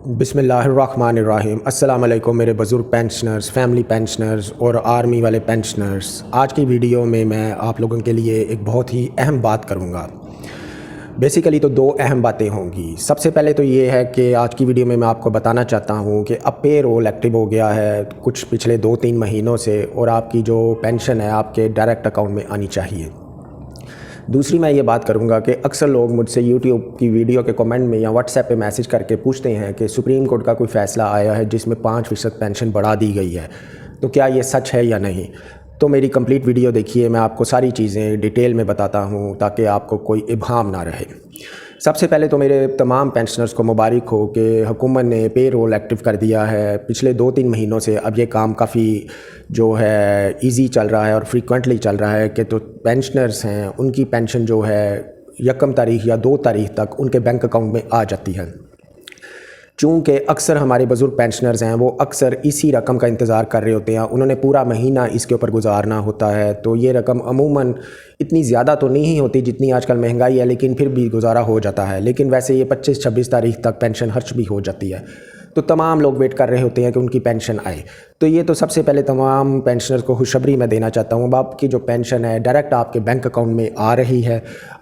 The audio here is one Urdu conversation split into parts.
بسم اللہ الرحمن الرحیم۔ السلام علیکم میرے بزرگ پینشنرز، فیملی پینشنرز اور آرمی والے پینشنرز۔ آج کی ویڈیو میں آپ لوگوں کے لیے ایک بہت ہی اہم بات کروں گا۔ بیسیکلی تو دو اہم باتیں ہوں گی۔ سب سے پہلے تو یہ ہے کہ آج کی ویڈیو میں آپ کو بتانا چاہتا ہوں کہ اب پے رول ایکٹیو ہو گیا ہے کچھ پچھلے 2-3 مہینوں سے، اور آپ کی جو پینشن ہے آپ کے ڈائریکٹ اکاؤنٹ میں آنی چاہیے۔ دوسری میں یہ بات کروں گا کہ اکثر لوگ مجھ سے یوٹیوب کی ویڈیو کے کمنٹ میں یا واٹس ایپ پہ میسج کر کے پوچھتے ہیں کہ سپریم کورٹ کا کوئی فیصلہ آیا ہے جس میں 5% پینشن بڑھا دی گئی ہے، تو کیا یہ سچ ہے یا نہیں؟ تو میری کمپلیٹ ویڈیو دیکھیے، میں آپ کو ساری چیزیں ڈیٹیل میں بتاتا ہوں تاکہ آپ کو کوئی ابہام نہ رہے۔ سب سے پہلے تو میرے تمام پینشنرز کو مبارک ہو کہ حکومت نے پے رول ایکٹیو کر دیا ہے۔ پچھلے 2-3 مہینوں سے اب یہ کام کافی جو ہے ایزی چل رہا ہے اور فریکوینٹلی چل رہا ہے کہ تو پینشنرز ہیں ان کی پینشن جو ہے 1 تاریخ یا 2 تاریخ تک ان کے بینک اکاؤنٹ میں آ جاتی ہے۔ چونکہ اکثر ہمارے بزرگ پینشنرز ہیں وہ اکثر اسی رقم کا انتظار کر رہے ہوتے ہیں، انہوں نے پورا مہینہ اس کے اوپر گزارنا ہوتا ہے، تو یہ رقم عموماً اتنی زیادہ تو نہیں ہوتی جتنی آج کل مہنگائی ہے، لیکن پھر بھی گزارا ہو جاتا ہے۔ لیکن ویسے یہ 25-26 تاریخ تک پینشن خرچ بھی ہو جاتی ہے، تو تمام لوگ ویٹ کر رہے ہوتے ہیں کہ ان کی پینشن آئے۔ تو یہ تو سب سے پہلے تمام پینشنرز کو خوشخبری میں دینا چاہتا ہوں، اب آپ کی جو پینشن ہے ڈائریکٹ آپ کے بینک اکاؤنٹ میں آ رہی ہے،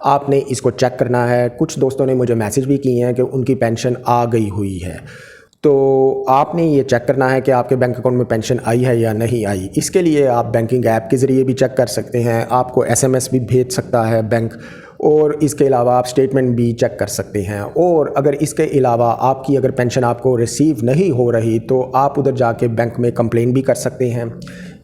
آپ نے اس کو چیک کرنا ہے۔ کچھ دوستوں نے مجھے میسج بھی کیے ہیں کہ ان کی پینشن آ گئی ہوئی ہے، تو آپ نے یہ چیک کرنا ہے کہ آپ کے بینک اکاؤنٹ میں پینشن آئی ہے یا نہیں آئی۔ اس کے لیے آپ بینکنگ ایپ کے ذریعے بھی چیک کر سکتے ہیں، آپ کو SMS بھی بھیج سکتا ہے بینک، اور اس کے علاوہ آپ سٹیٹمنٹ بھی چیک کر سکتے ہیں۔ اور اگر اس کے علاوہ آپ کی اگر پینشن آپ کو ریسیو نہیں ہو رہی تو آپ ادھر جا کے بینک میں کمپلین بھی کر سکتے ہیں۔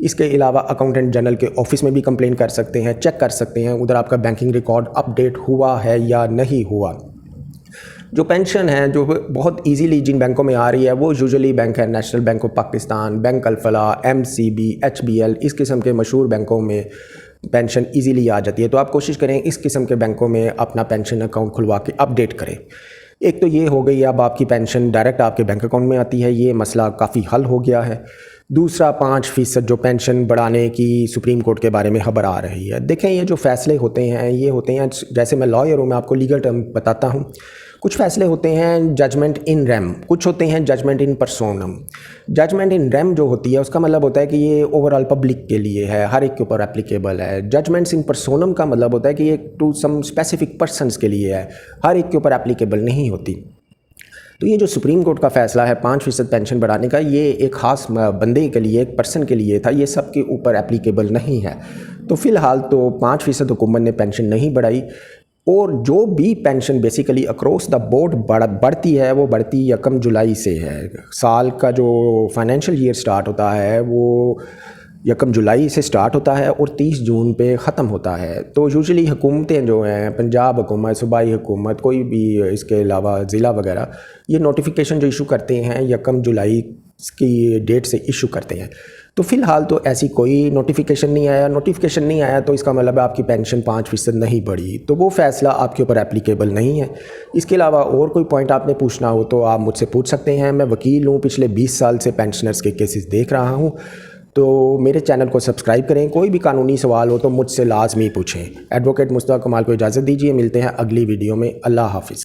اس کے علاوہ اکاؤنٹنٹ جنرل کے آفس میں بھی کمپلین کر سکتے ہیں، چیک کر سکتے ہیں ادھر آپ کا بینکنگ ریکارڈ اپڈیٹ ہوا ہے یا نہیں ہوا۔ جو پینشن ہے جو بہت ایزیلی جن بینکوں میں آ رہی ہے وہ یوزلی بینک ہے national bank of Pakistan, bank Alfalah, MCB، HBL، اس قسم کے مشہور بینکوں میں پینشن ایزیلی آ جاتی ہے۔ تو آپ کوشش کریں اس قسم کے بینکوں میں اپنا پینشن اکاؤنٹ کھلوا کے اپڈیٹ کریں۔ ایک تو یہ ہو گئی، اب آپ کی پینشن ڈائریکٹ آپ کے بینک اکاؤنٹ میں آتی ہے، یہ مسئلہ کافی حل ہو گیا ہے۔ دوسرا 5% جو پینشن بڑھانے کی سپریم کورٹ کے بارے میں خبر آ رہی ہے۔ دیکھیں یہ جو فیصلے ہوتے ہیں یہ ہوتے ہیں، جیسے میں لائر ہوں، میں آپ کو لیگل ٹرم بتاتا ہوں۔ کچھ فیصلے ہوتے ہیں ججمنٹ ان ریم، کچھ ہوتے ہیں judgment in پرسونم۔ Judgment in RAM جو ہوتی ہے اس کا مطلب ہوتا ہے کہ یہ اوور آل پبلک کے لیے ہے، ہر ایک کے اوپر اپلیکیبل ہے۔ ججمنٹس ان پرسونم کا مطلب ہوتا ہے کہ یہ ٹو سم اسپیسیفک پرسنس کے لیے ہے، ہر ایک کے اوپر اپلیکیبل نہیں ہوتی۔ تو یہ جو سپریم کورٹ کا فیصلہ ہے 5% پینشن بڑھانے کا، یہ ایک خاص بندے کے لیے، ایک پرسن کے لیے تھا، یہ سب کے اوپر اپلیکیبل نہیں ہے۔ تو فی الحال تو 5% حکومت نے پینشن نہیں بڑھائی، اور جو بھی pension basically across the board بڑھتی ہے وہ بڑھتی 1 جولائی سے ہے۔ سال کا جو فائنینشیل ایئر سٹارٹ ہوتا ہے وہ 1 جولائی سے سٹارٹ ہوتا ہے اور 30 جون پہ ختم ہوتا ہے۔ تو یوزلی حکومتیں جو ہیں، پنجاب حکومت، صوبائی حکومت، کوئی بھی اس کے علاوہ ضلع وغیرہ، یہ نوٹیفیکیشن جو ایشو کرتے ہیں 1 جولائی کی ڈیٹ سے ایشو کرتے ہیں۔ تو فی الحال تو ایسی کوئی نوٹیفیکیشن نہیں آیا۔ نوٹیفیکیشن نہیں آیا تو اس کا مطلب آپ کی پینشن 5% نہیں بڑھی، تو وہ فیصلہ آپ کے اوپر اپلیکیبل نہیں ہے۔ اس کے علاوہ اور کوئی پوائنٹ آپ نے پوچھنا ہو تو آپ مجھ سے پوچھ سکتے ہیں، میں وکیل ہوں، پچھلے 20 سال سے پینشنرز کے کیسز دیکھ رہا ہوں۔ تو میرے چینل کو سبسکرائب کریں، کوئی بھی قانونی سوال ہو تو مجھ سے لازمی پوچھیں۔ ایڈوکیٹ مصطفیٰ کمال کو اجازت دیجیے، ملتے ہیں اگلی ویڈیو میں۔ اللہ حافظ۔